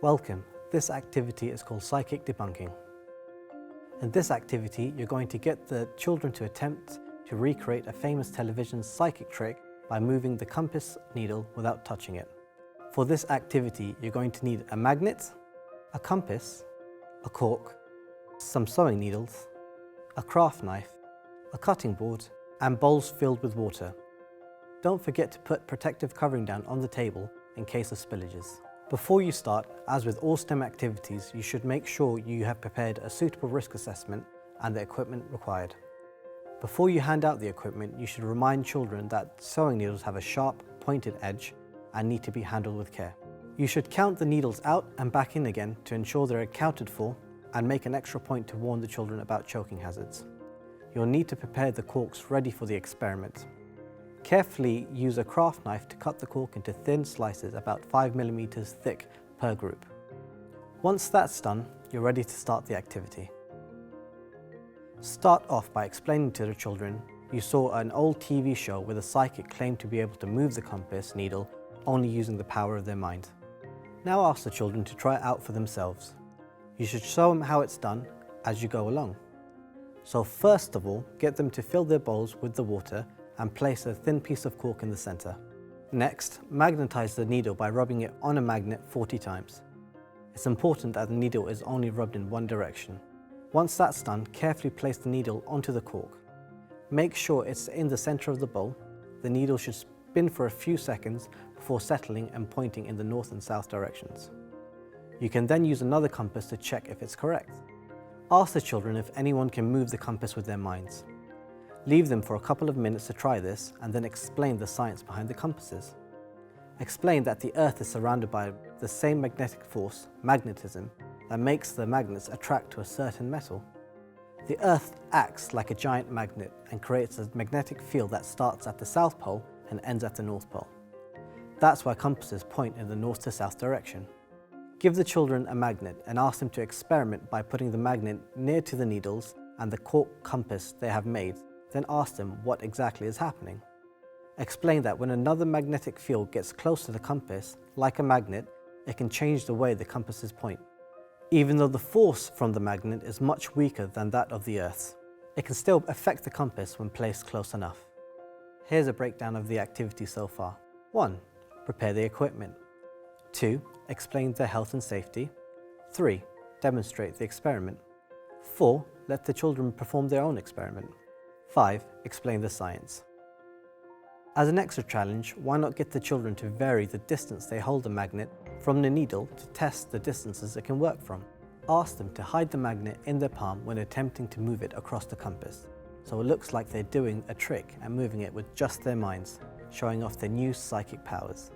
Welcome. This activity is called psychic debunking. In this activity, you're going to get the children to attempt to recreate a famous television psychic trick by moving the compass needle without touching it. For this activity, you're going to need a magnet, a compass, a cork, some sewing needles, a craft knife, a cutting board, and bowls filled with water. Don't forget to put protective covering down on the table in case of spillages. Before you start, as with all STEM activities, you should make sure you have prepared a suitable risk assessment and the equipment required. Before you hand out the equipment, you should remind children that sewing needles have a sharp, pointed edge and need to be handled with care. You should count the needles out and back in again to ensure they're accounted for, and make an extra point to warn the children about choking hazards. You'll need to prepare the corks ready for the experiment. Carefully use a craft knife to cut the cork into thin slices about 5 mm thick per group. Once that's done, you're ready to start the activity. Start off by explaining to the children you saw an old TV show where the psychic claimed to be able to move the compass needle only using the power of their mind. Now ask the children to try it out for themselves. You should show them how it's done as you go along. So first of all, get them to fill their bowls with the water and place a thin piece of cork in the center. Next, magnetize the needle by rubbing it on a magnet 40 times. It's important that the needle is only rubbed in one direction. Once that's done, carefully place the needle onto the cork. Make sure it's in the center of the bowl. The needle should spin for a few seconds before settling and pointing in the north and south directions. You can then use another compass to check if it's correct. Ask the children if anyone can move the compass with their minds. Leave them for a couple of minutes to try this and then explain the science behind the compasses. Explain that the Earth is surrounded by the same magnetic force, magnetism, that makes the magnets attract to a certain metal. The Earth acts like a giant magnet and creates a magnetic field that starts at the South Pole and ends at the North Pole. That's why compasses point in the north to south direction. Give the children a magnet and ask them to experiment by putting the magnet near to the needles and the cork compass they have made. Then ask them what exactly is happening. Explain that when another magnetic field gets close to the compass, like a magnet, it can change the way the compasses point. Even though the force from the magnet is much weaker than that of the Earth's, it can still affect the compass when placed close enough. Here's a breakdown of the activity so far. 1. Prepare the equipment. 2. Explain their health and safety. 3. Demonstrate the experiment. 4. Let the children perform their own experiment. 5. Explain the science. As an extra challenge, why not get the children to vary the distance they hold the magnet from the needle to test the distances it can work from. Ask them to hide the magnet in their palm when attempting to move it across the compass, so it looks like they're doing a trick and moving it with just their minds, showing off their new psychic powers.